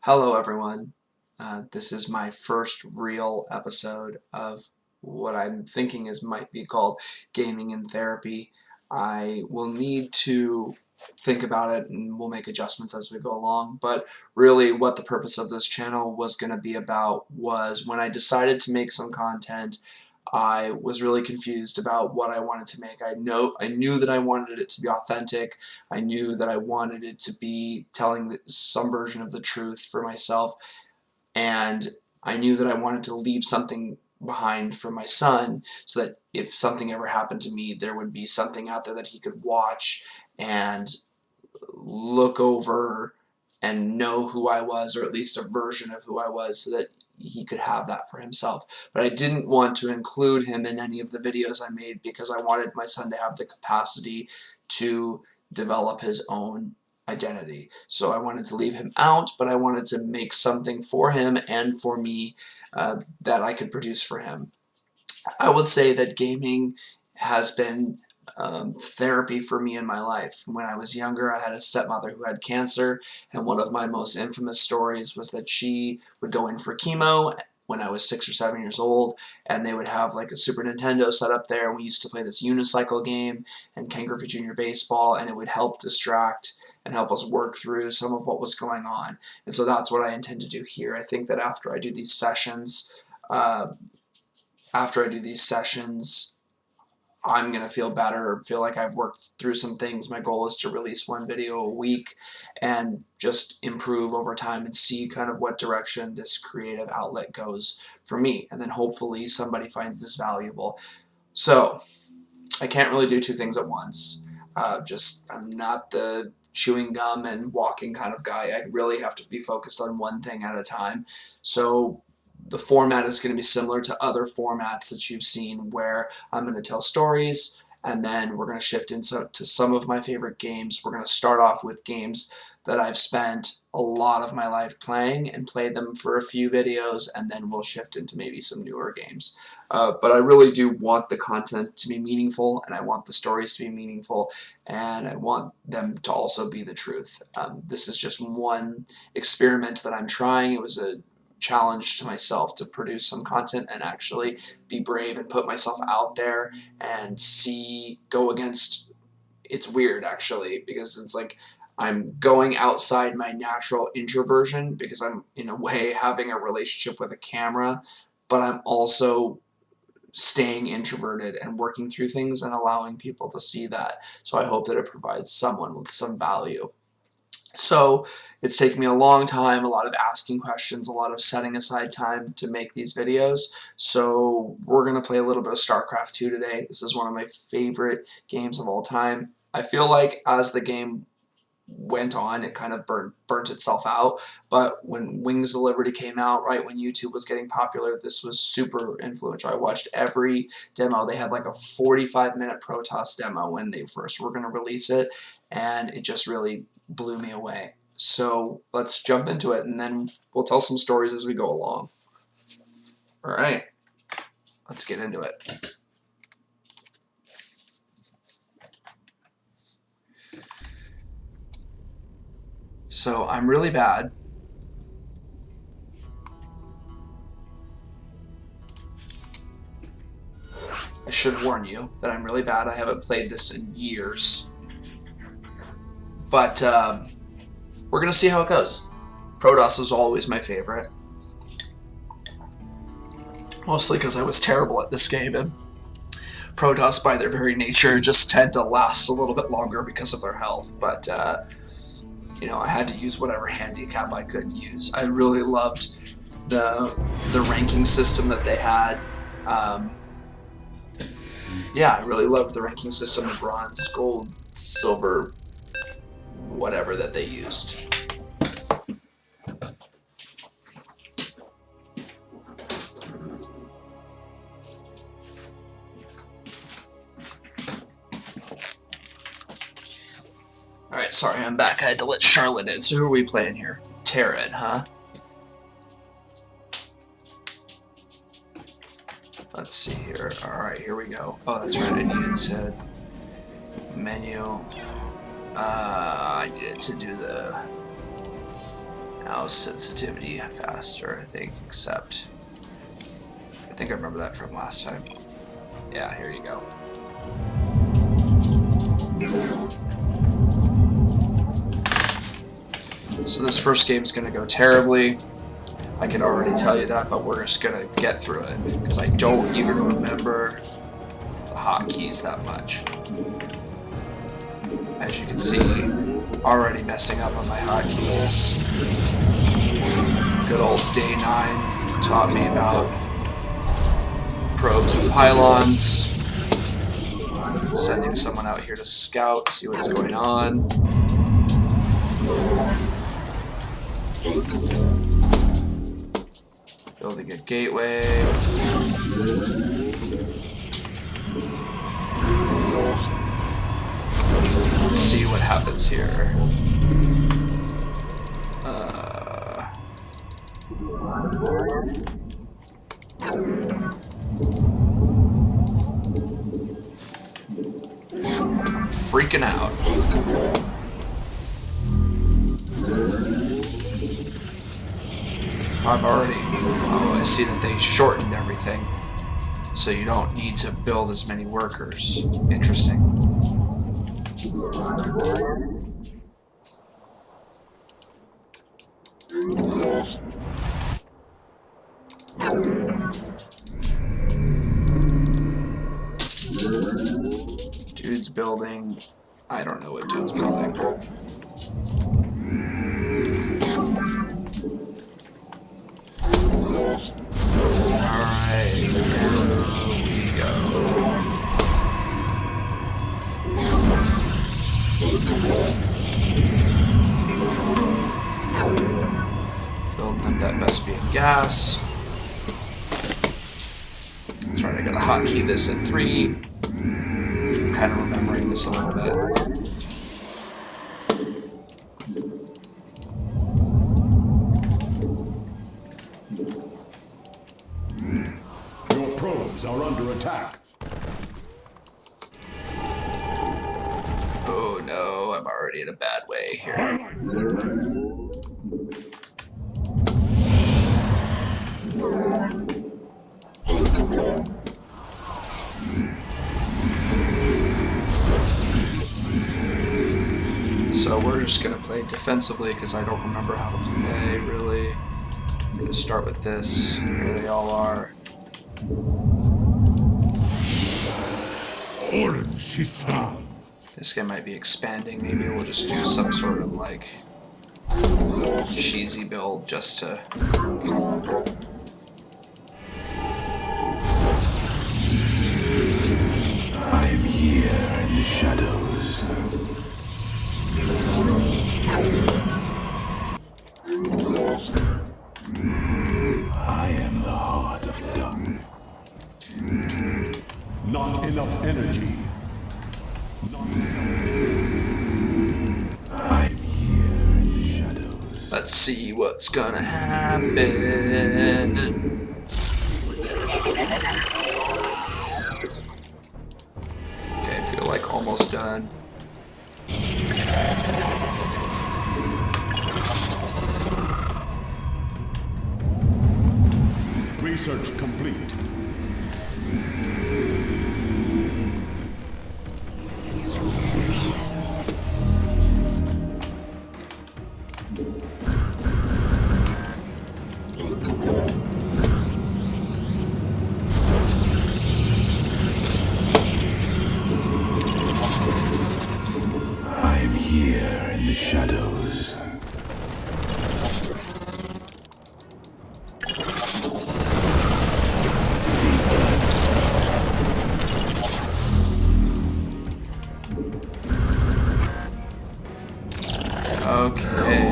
Hello, everyone. This is my first real episode of what I'm thinking might be called Gaming in Therapy. I will need to think about it and we'll make adjustments as we go along. But really, what the purpose of this channel was going to be about was when I decided to make some content. I was really confused about what I wanted to make. I knew that I wanted it to be authentic. I knew that I wanted it to be telling some version of the truth for myself, and I knew that I wanted to leave something behind for my son so that if something ever happened to me, there would be something out there that he could watch and look over and know who I was, or at least a version of who I was, so that he could have that for himself. But I didn't want to include him in any of the videos I made because I wanted my son to have the capacity to develop his own identity. So I wanted to leave him out, but I wanted to make something for him and for me that I could produce for him. I would say that gaming has been therapy for me in my life. When I was younger, I had a stepmother who had cancer, and one of my most infamous stories was that she would go in for chemo when I was 6 or 7 years old, and they would have like a Super Nintendo set up there, and we used to play this unicycle game and Ken Griffey Jr. Baseball, and it would help distract and help us work through some of what was going on. And so that's what I intend to do here. I think that after I do these sessions, I'm going to feel better, feel like I've worked through some things. My goal is to release one video a week and just improve over time and see kind of what direction this creative outlet goes for me. And then hopefully somebody finds this valuable. So I can't really do two things at once. I'm not the chewing gum and walking kind of guy. I really have to be focused on one thing at a time. So the format is going to be similar to other formats that you've seen, where I'm going to tell stories and then we're going to shift into some of my favorite games. We're going to start off with games that I've spent a lot of my life playing and play them for a few videos, and then we'll shift into maybe some newer games. But I really do want the content to be meaningful, and I want the stories to be meaningful, and I want them to also be the truth. This is just one experiment that I'm trying. It was a challenge to myself to produce some content and actually be brave and put myself out there and go against. It's weird actually, because it's like I'm going outside my natural introversion because I'm in a way having a relationship with a camera, but I'm also staying introverted and working through things and allowing people to see that. So I hope that it provides someone with some value. So it's taken me a long time, a lot of asking questions, a lot of setting aside time to make these videos. So we're going to play a little bit of StarCraft 2 today. This is one of my favorite games of all time. I feel like as the game went on, it kind of burnt itself out. But when Wings of Liberty came out, right when YouTube was getting popular, this was super influential. I watched every demo. They had like a 45-minute Protoss demo when they first were going to release it, and it just really blew me away. So let's jump into it, and then we'll tell some stories as we go along. All right, let's get into it. So I'm really bad. I should warn you that I'm really bad. I haven't played this in years. But we're going to see how it goes. Protoss is always my favorite. Mostly because I was terrible at this game, and Protoss by their very nature just tend to last a little bit longer because of their health. But you know, I had to use whatever handicap I could use. I really loved the ranking system that they had. Yeah, I really loved the ranking system of bronze, gold, silver, whatever that they used. Alright, sorry, I'm back. I had to let Charlotte in. So who are we playing here? Terran, huh? Let's see here. Alright, here we go. Oh, that's right, I needed to menu. I needed to do the Mouse sensitivity faster, I think, except I think I remember that from last time. Yeah, here you go. So this first game's gonna go terribly. I can already tell you that, but we're just gonna get through it because I don't even remember the hotkeys that much. As you can see, already messing up on my hotkeys. Good old Day 9 taught me about probes and pylons. Sending someone out here to scout, see what's going on. Building a gateway. Let's see what happens here. Freaking out. I've already... Oh, I see that they shortened everything. So you don't need to build as many workers. Interesting. Dude's building... I don't know what dude's building. Alright, here we go. Building up that Vespian gas. That's right, I gotta hotkey this at 3. I'm kind of remembering this a little bit. Your probes are under attack. Oh no, I'm already in a bad way here. So we're just going to play defensively because I don't remember how to play, really. I'm going to start with this. Here they all are. This guy might be expanding. Maybe we'll just do some sort of, like, cheesy build just to... I'm here in the shadows. I am the heart of dark. Not enough energy. I'm here in the shadows. Let's see what's gonna happen. Okay, I feel like almost done. Research complete. I'm here in the shadows. Okay.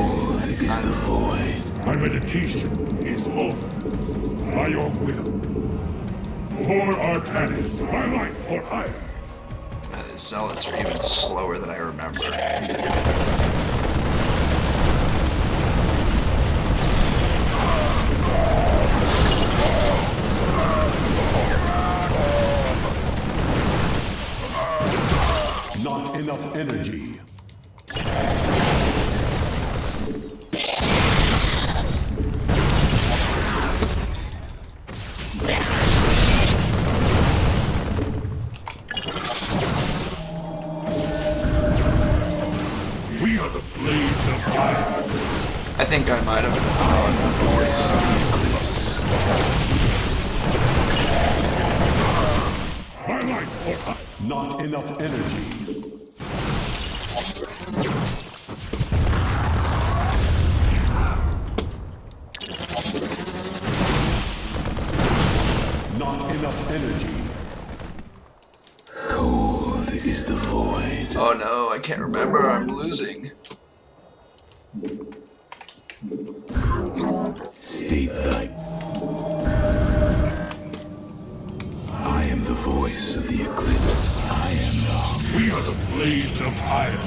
My meditation is over. By your will. For Artanis, my life for hire. The zealots are even slower than I remember. Not enough energy. are the blades of iron. I think I might have. I like not enough energy. Not enough energy. Cold is the void. Oh no, I can't remember. I'm losing. State thy. I am the voice of the eclipse. I am the. We are the blades of iron.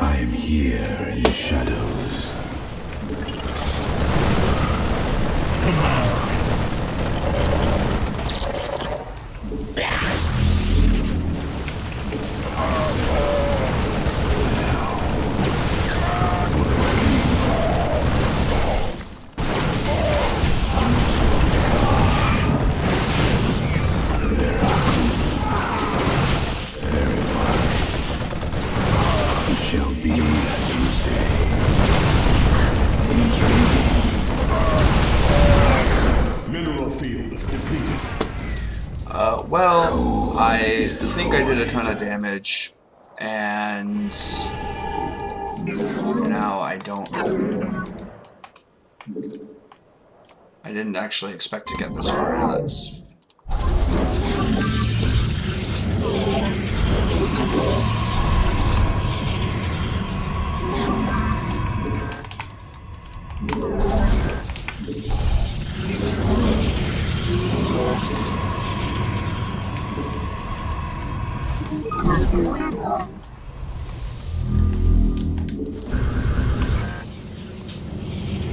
I am here in the shadows. Shall be as you say. Mineral field depleted. Well, I think I did a ton of damage, and now I don't. I didn't actually expect to get this far into this.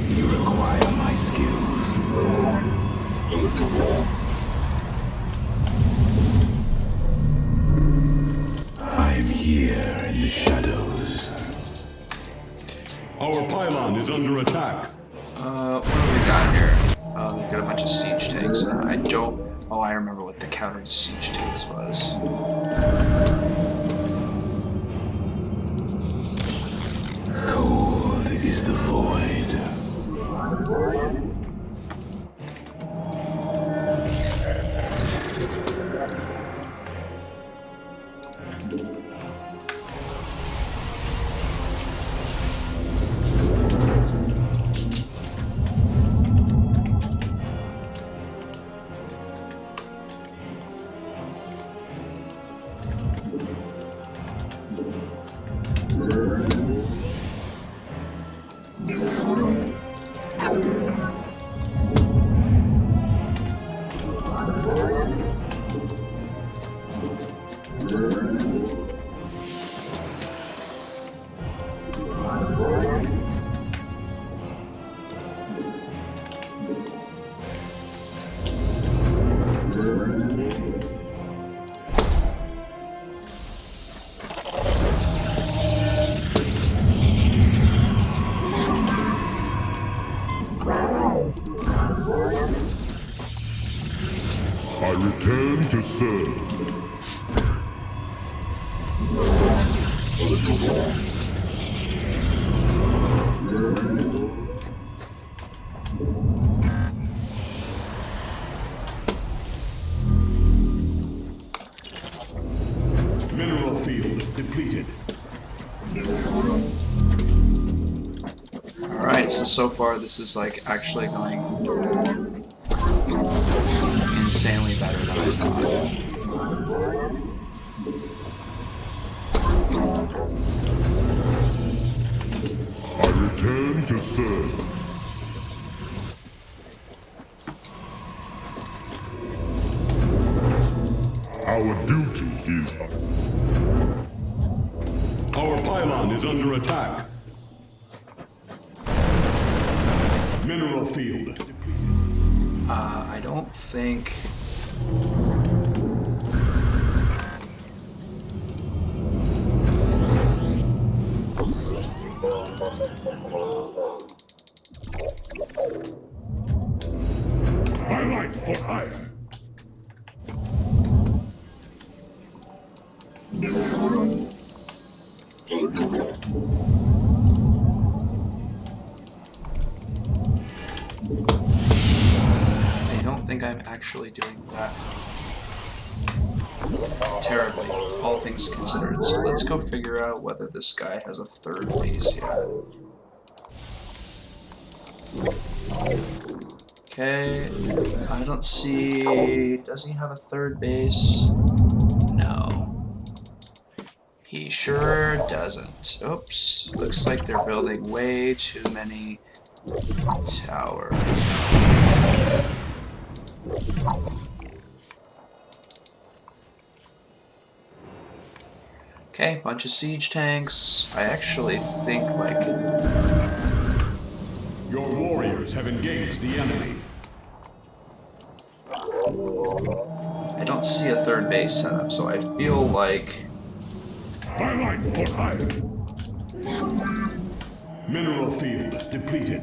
You require my skills. I am here in the shadows. Our pylon is under attack. What do we got here? Oh, we've got a bunch of siege tanks. I don't. Oh, I remember what the counter to siege tanks was. Cold is the void. I return to serve. Mineral field depleted. Alright, so far this is like actually going insanely better than I thought. I return to serve. Our duty is... Our pylon is under attack. Mineral field. I don't think... I like for iron. I don't think I'm actually doing that terribly, all things considered. So let's go figure out whether this guy has a third base yet. Okay, I don't see... Does he have a third base? No. He sure doesn't. Oops, looks like they're building way too many towers. Okay, bunch of siege tanks. I actually think, like... Your warriors have engaged the enemy. I don't see a third base set up, so I feel like... By light for iron. Mineral field depleted.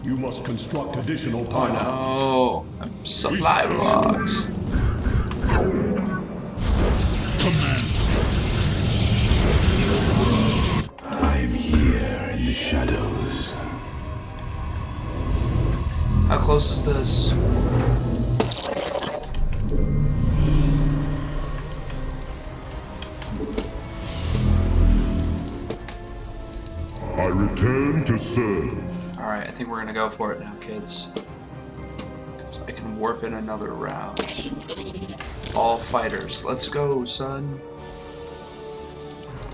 You must construct additional pylons. Oh no! Supply blocks. Command. I'm here in the shadows. How close is this? I return to serve. Alright, I think we're gonna go for it now, kids. So I can warp in another round. All fighters, let's go, son.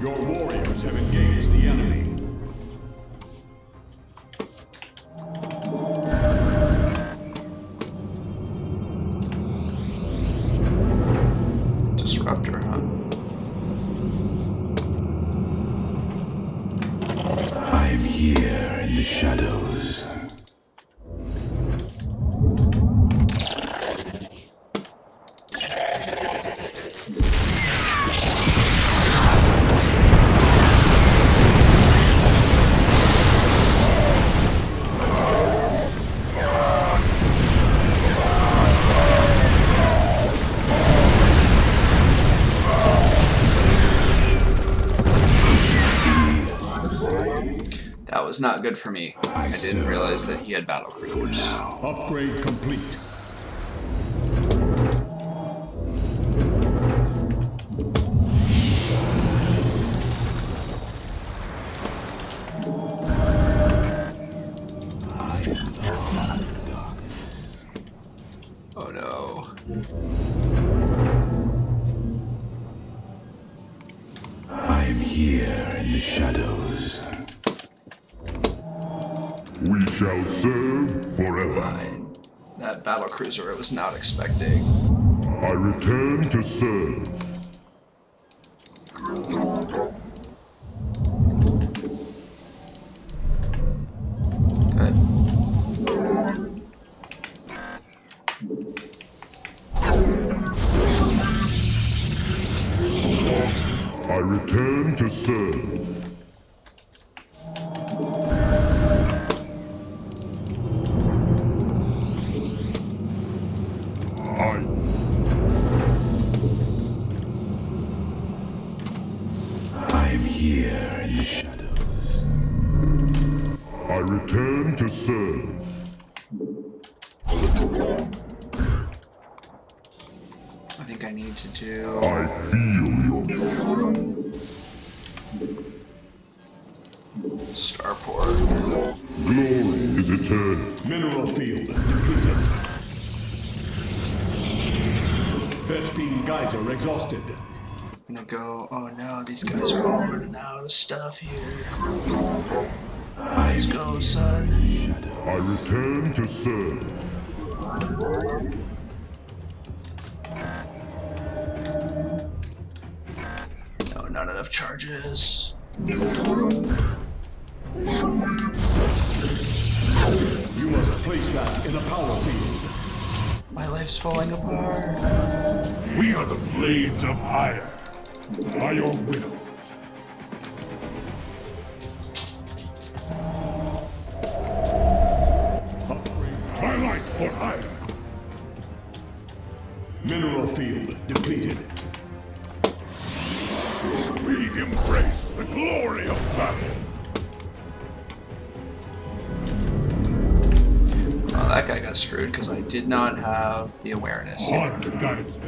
Your warriors have engaged the enemy. Disruptor, huh? I'm here in the shadows. That was not good for me. I didn't realize that he had battle cruisers. Upgrade complete. Oh no. I'm here in the shadows. We shall serve forever. That battle cruiser I was not expecting. I return to serve. Good. I return to serve. I'm here in the shadows. I return to serve. I think I need to do... I feel your Starport. glory is eternal. Mineral field depleted. Vespine geyser exhausted. I'm gonna go... Oh no, these guys are all running out of stuff here. Let's go, son. I return to serve. No, not enough charges. You must place that in a power field. My life's falling apart. We are the blades of iron. By your will. that guy got screwed because I did not have the awareness. On to guidance.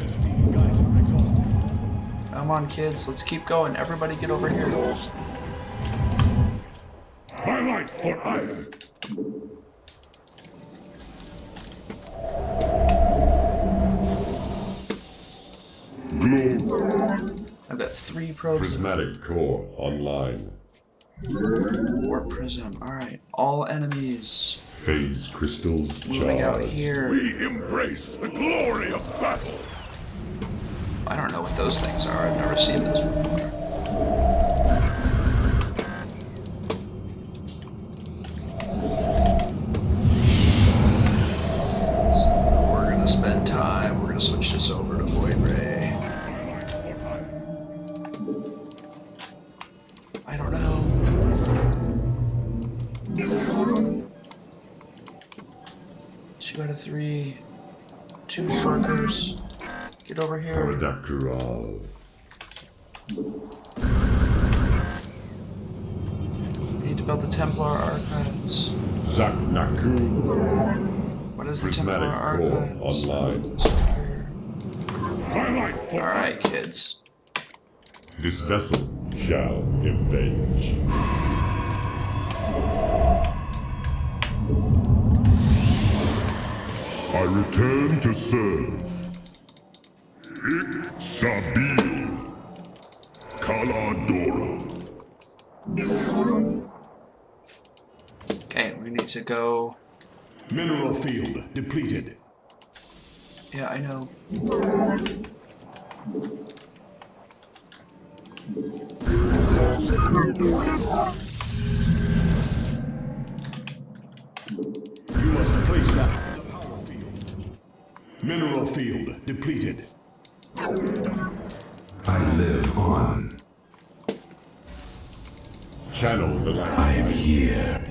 Come on, kids, let's keep going. Everybody get over here. My life for iron. Glow. I've got 3 probes. Prismatic core online. Warp prism. Alright. All enemies Phase crystals moving out charged. here. We embrace the glory of battle. I don't know what those things are. I've never seen those before. So we're gonna spend time. We're gonna switch this over to Void Ray. I don't know. 2 out of 3. 2 new workers. Get over here. Paradakural. We need to build the Templar Archives. Zaknaku. What is the Templar Prismatic core Archives? online. It's over here. My life for Alright, kids. This vessel shall avenge. I return to serve. Sabil. Kaladoro. Okay, we need to go. Mineral field depleted. Yeah, I know. You must place that in the power field. Mineral field depleted. I live on. Channel the light. I am here.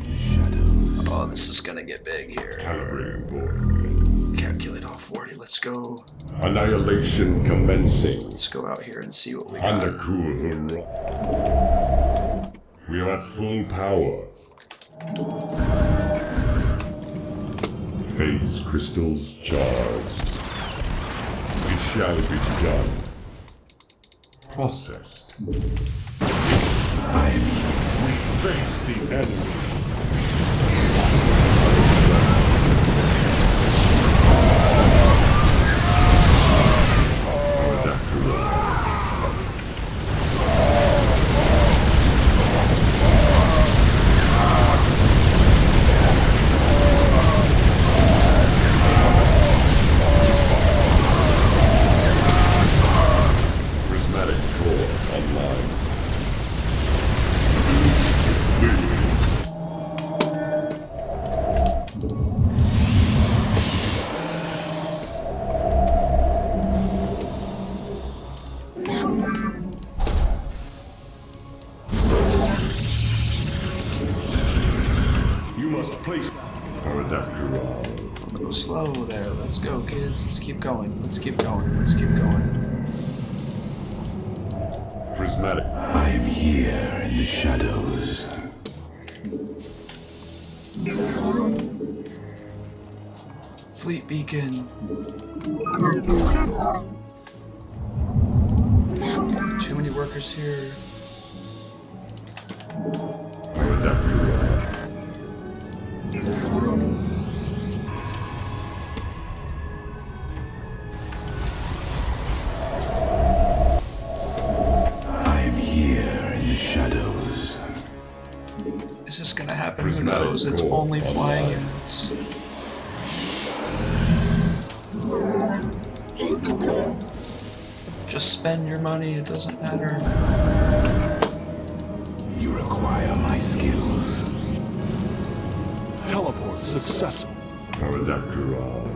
Oh, this is gonna get big here. Calibrating board. Calculate all 40. Let's go. Annihilation commencing. Let's go out here and see what we got. Undercool hurrah. We are at full power. Phase crystals charged. It shall be done. Processed. Face the enemy. Prismatic core online. You must place Paradakural. A little slow there. Let's go, kids. Let's keep going. Let's keep going. Let's keep going. Prismatic. I am here in the shadows. Fleet beacon. Too many workers here. Paradakural. I am here in the shadows. Is this gonna happen? Who Prismatic knows? It's core only flying online. units. Just spend your money, it doesn't matter. You require my skills. teleport successful. Paradakural.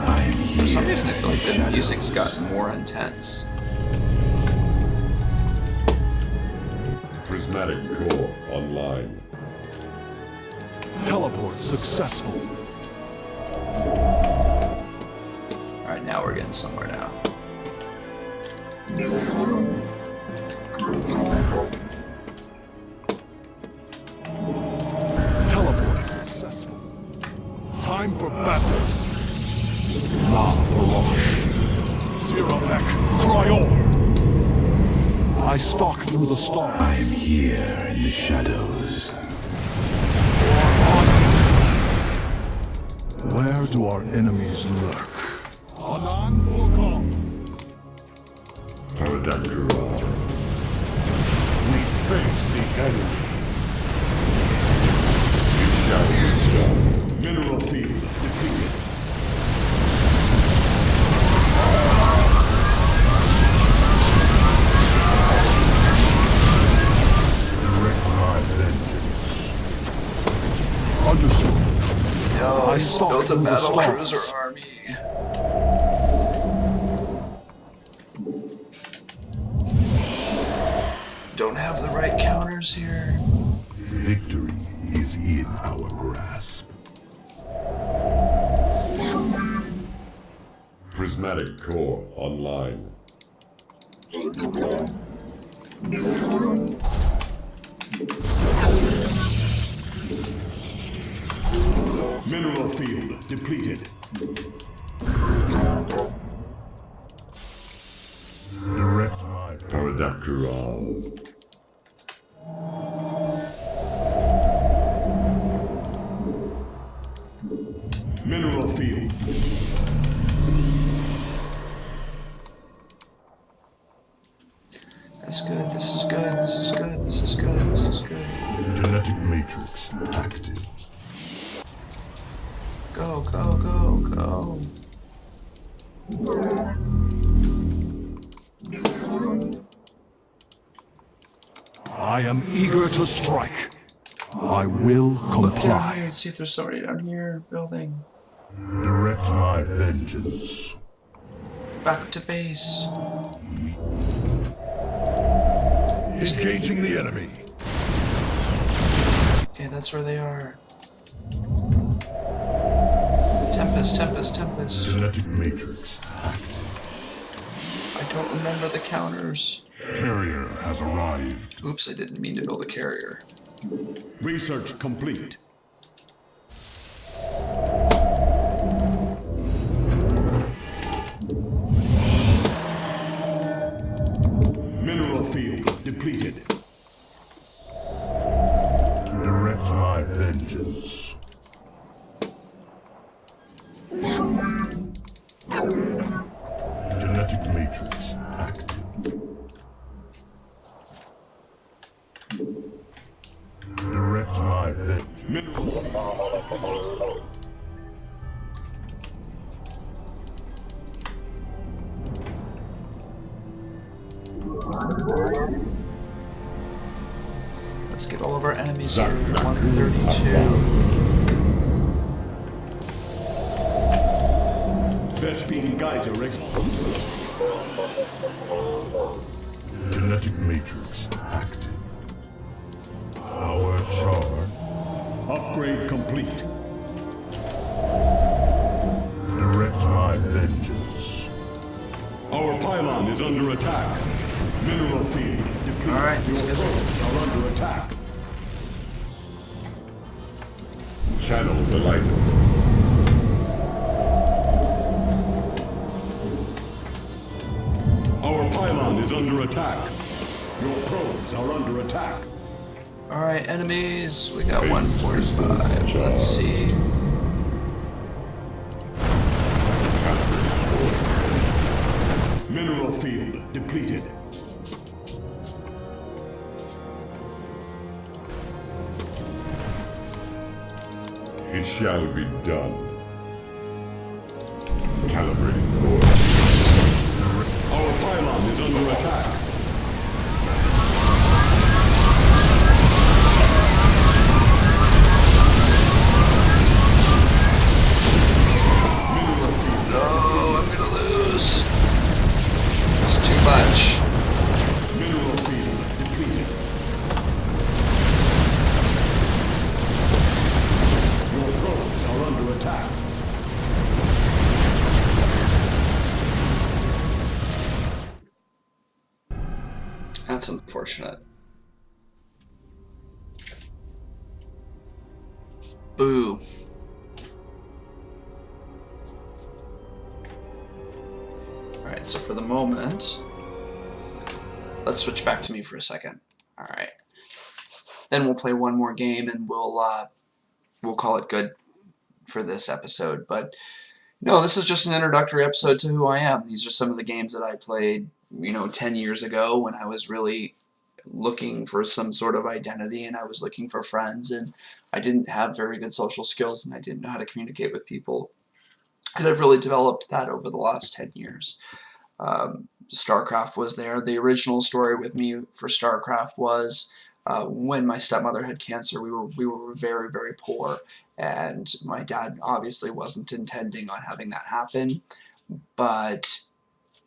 I am here. For some reason I feel like the music's gotten more intense. Prismatic core online. Teleport successful. Alright, now we're getting somewhere now. Teleport successful. Time for battle. La Faroche. Siravek, Cryor. I stalk through the stars. I am here in the shadows. Where do our enemies lurk? Anan Urkon. Paradakura. We face the enemy. It shall be done. Mineral field depleted. Direct my vengeance. Understood. Yo, he's stalk built a through the battle stars. cruiser army. Don't have the right counters here. Victory is in our grasp. Prismatic core online. Mineral field depleted. Direct my Paradakura. mineral field. That's good. This is good. This is good. This is good. This is good. Genetic matrix active. Go, go, go, go. I am eager to strike. I will Look down here comply. and see if there's somebody down here building. Direct my vengeance. Back to base. Engaging the enemy. Okay, that's where they are. Tempest, Tempest, Tempest. Genetic matrix active. I don't remember the counters. Carrier has arrived. Oops, I didn't mean to build a carrier. Research complete. Mineral field depleted. Direct my vengeance. Genetic matrix active. Direct my vengeance. Let's get all of our enemies here. 132. Vespine Geyser Genetic matrix active. Power charge. Upgrade complete. Direct my vengeance. Our pylon is under attack. Mineral field depleted. Alright, let's Your get it. probes are under attack. Channel the light. Our pylon is under attack. Your probes are under attack. Alright, enemies. We got 145. Let's see. Mineral field depleted. It shall be done. Calibrating core. Our pylon is under attack. No, I'm gonna lose. It's too much. Mineral field depleted. Your probes are under attack. That's unfortunate. Boo. Alright, so for the moment, let's switch back to me for a second. Alright. Then we'll play one more game and we'll call it good for this episode. But no, this is just an introductory episode to who I am. These are some of the games that I played, 10 years ago when I was really looking for some sort of identity and I was looking for friends, and I didn't have very good social skills and I didn't know how to communicate with people. And I've really developed that over the last 10 years. StarCraft was there. The original story with me for StarCraft was when my stepmother had cancer. We were very, very poor, and my dad obviously wasn't intending on having that happen, but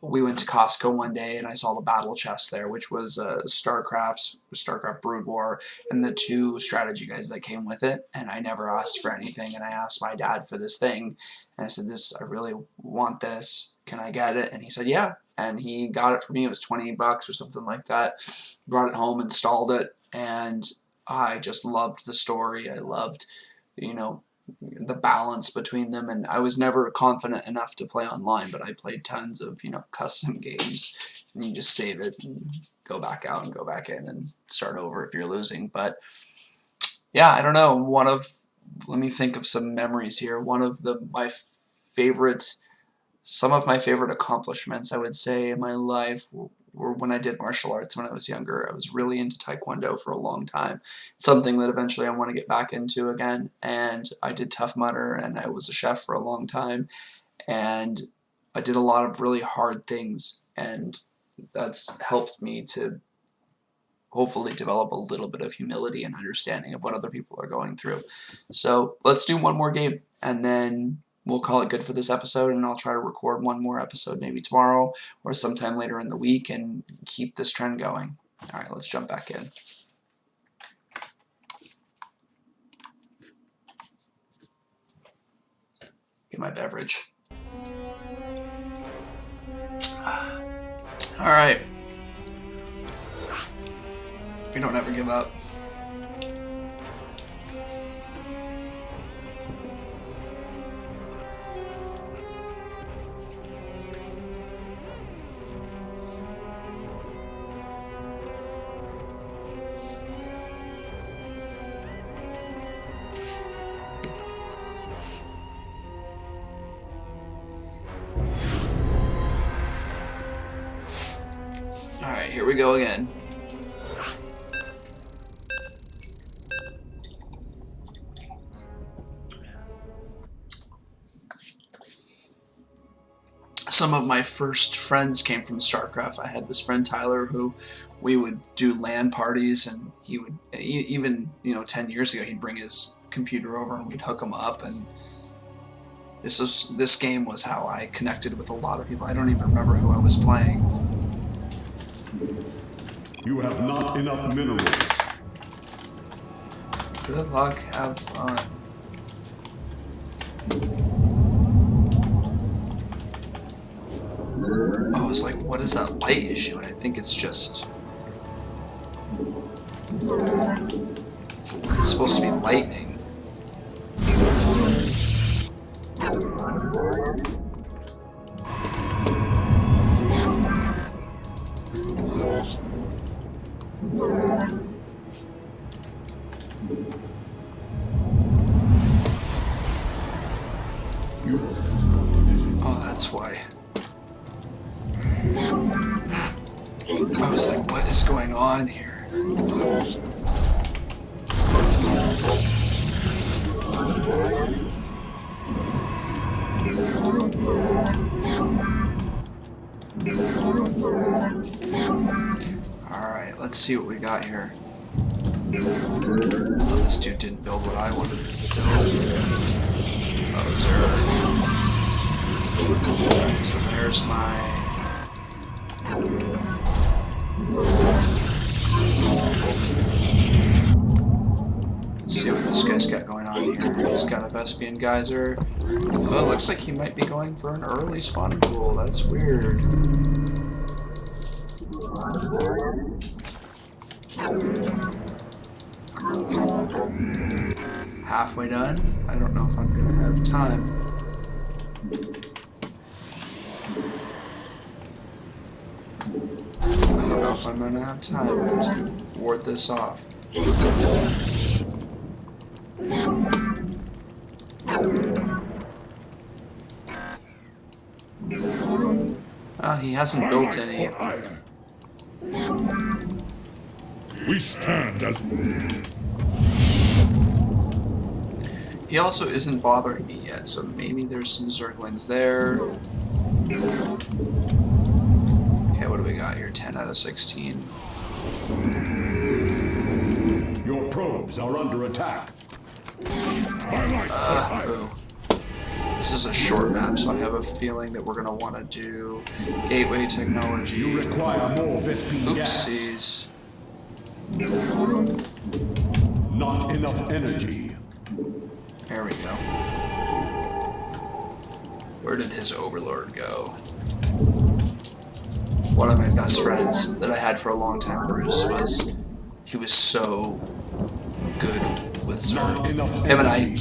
we went to Costco one day and I saw the battle chest there, which was StarCraft Brood War, and the 2 strategy guides that came with it. And I never asked for anything, and I asked my dad for this thing, and I said, I really want this. Can I get it? And he said, yeah. And he got it for me. It was $20 or something like that. Brought it home, installed it, and I just loved the story. I loved, the balance between them, and I was never confident enough to play online, but I played tons of, custom games, and you just save it and go back out and go back in and start over if you're losing. But yeah, I don't know, let me think of some memories here. Some of my favorite accomplishments, I would say, in my life were when I did martial arts when I was younger. I was really into Taekwondo for a long time. It's something that eventually I want to get back into again. And I did Tough Mudder, and I was a chef for a long time. And I did a lot of really hard things, and that's helped me to hopefully develop a little bit of humility and understanding of what other people are going through. So let's do one more game, and then we'll call it good for this episode, and I'll try to record one more episode maybe tomorrow or sometime later in the week and keep this trend going. Alright, let's jump back in. Get my beverage. Alright. We don't ever give up. Alright, here we go again. Some of my first friends came from StarCraft. I had this friend Tyler who we would do LAN parties, and he would even 10 years ago he'd bring his computer over and we'd hook him up, and this game was how I connected with a lot of people. I don't even remember who I was playing. You have not enough minerals. Good luck, have fun. Oh, it's like, what is that light issue? And I think it's just... It's supposed to be lightning. Oh, that's why. I was like, what is going on here? Alright, let's see what we got here. Oh, this dude didn't build what I wanted him to build. Oh, zero. Alright, so there's my... Let's see what this guy's got going on here. He's got a Vespian Geyser. Oh, it looks like he might be going for an early spawning pool. That's weird. Halfway done? I don't know if I'm gonna have time. I'm gonna have time to ward this off. He hasn't built any. We stand as He also isn't bothering me yet, so maybe there's some Zerglings there. Okay, what do we got here? 10 out of 16. Your probes are under attack. Ooh. This is a short map, so I have a feeling that we're going to want to do gateway technology. You require more Vespene gas. Oopsies. Not enough energy. There we go. Where did his overlord go? One of my best friends that I had for a long time, Bruce, he was so good with Zerg. Him and I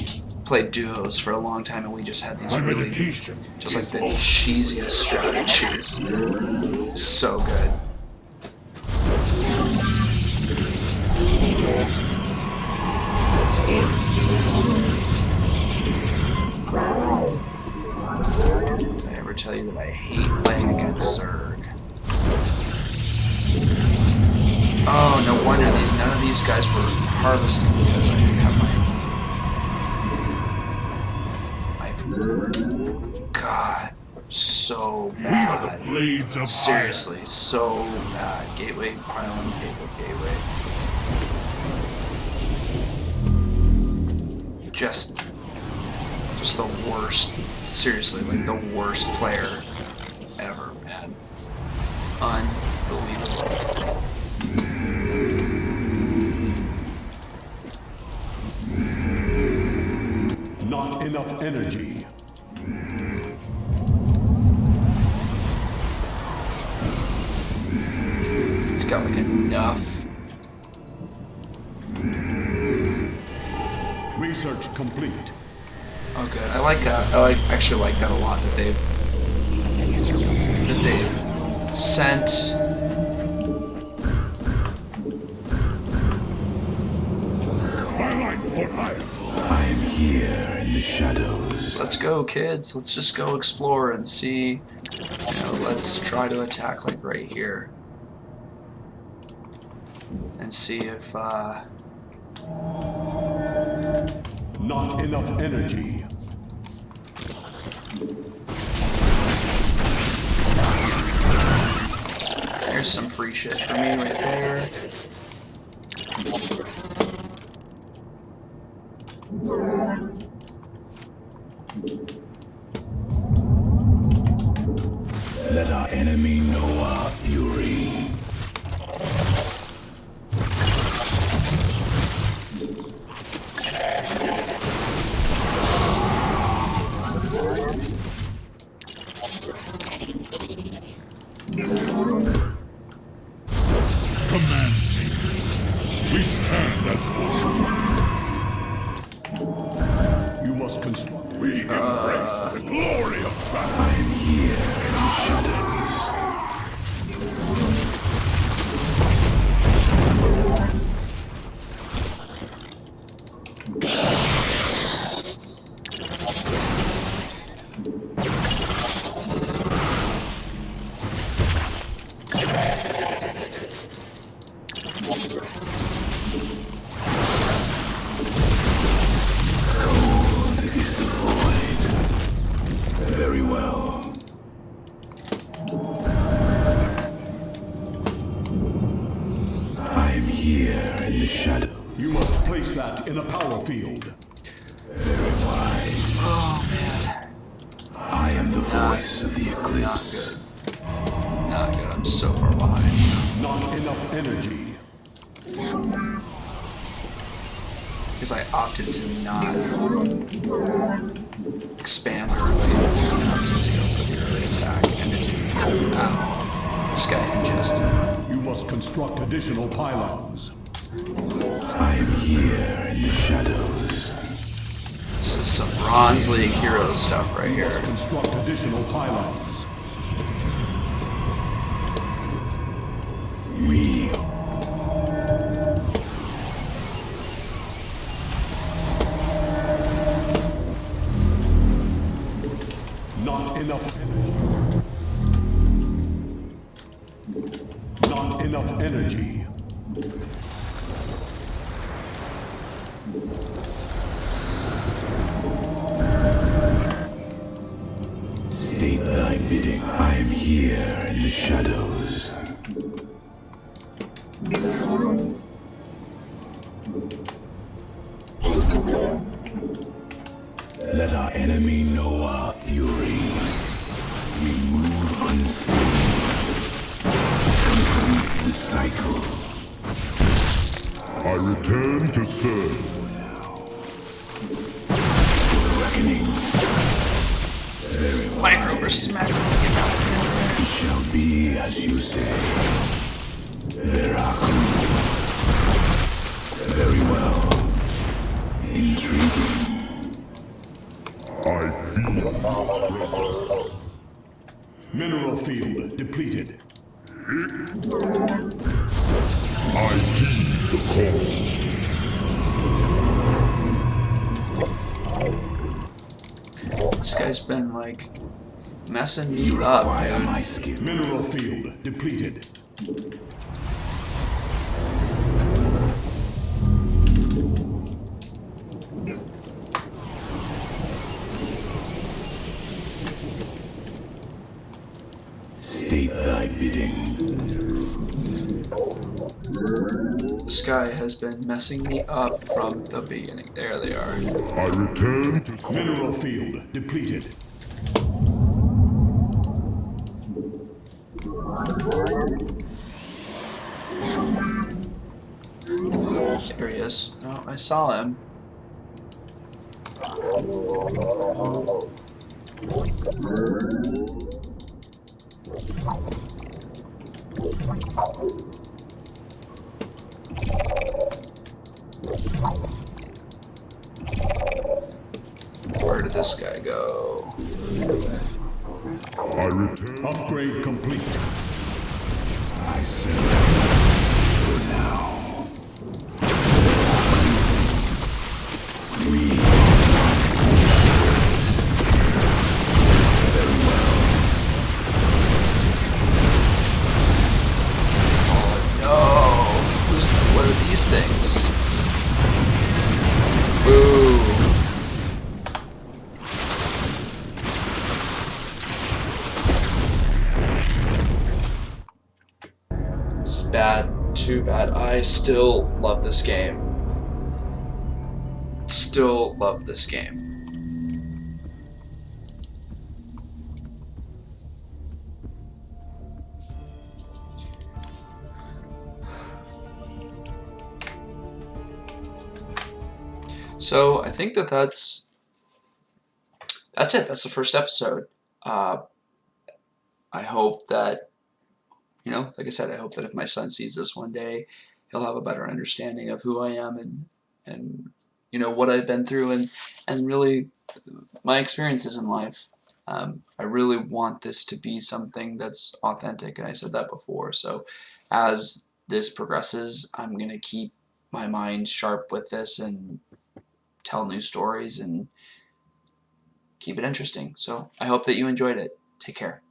played duos for a long time, and we just had these really, just like the cheesiest strategies. So good. Did I ever tell you that I hate playing against Zerg? Oh, no wonder none of these guys were harvesting because I didn't have my God, so bad. Seriously, so bad. Gateway, pylon, gateway. Just the worst. Seriously, like the worst player ever, man. Unbelievable. Not enough energy. He's got like enough. Research complete. Oh, good. I like that. I actually like that a lot. That they've sent. I'm here in the shadows. Let's go, kids. Let's just go explore and see. Let's try to attack like right here, and see if. Not enough energy. There's some free shit for me right there. Let our enemy know our fury. command me. We stand as one. You must construct. We embrace the glory of battle. I am here in the shadows. Very well. I am here in the shadow. You must place that in a power field. Very wise. Oh man, I am the voice of the not eclipse. good. Not good. I'm so far behind. Not enough energy. Because I opted to not expand early. I opted to go for the early attack, and it didn't go at all. This guy had just. You must construct additional pylons. I am here in the shadows. This is some Bronze League hero stuff right here. Construct additional pylons. We Not enough. Not enough energy. state thy bidding. I am here in the shadows. Let our enemy know our fury. We move unseen. Complete the cycle. I return to serve. Reckoning. Very well. Micro versus macro. Get out of It shall be as you say. Veraku. Very well. Intriguing. I feel Mineral field depleted. I heed the call. This guy's been like messing me up, Why am I dude. skipped? Mineral field depleted. State thy bidding. This guy has been messing me up from the beginning. There they are. I return to Mineral field depleted. There he is. Oh, I saw him. Where did this guy go? I return. Upgrade complete. I said for now. We No. What are these things? Boo. It's bad. Too bad. I still love this game. Still love this game. So I think that's it. That's the first episode. I hope that, you know, like I said, I hope that if my son sees this one day, he'll have a better understanding of who I am and you know what I've been through and really my experiences in life. I really want this to be something that's authentic, and I said that before. So as this progresses, I'm gonna keep my mind sharp with this and tell new stories and keep it interesting. So I hope that you enjoyed it. Take care.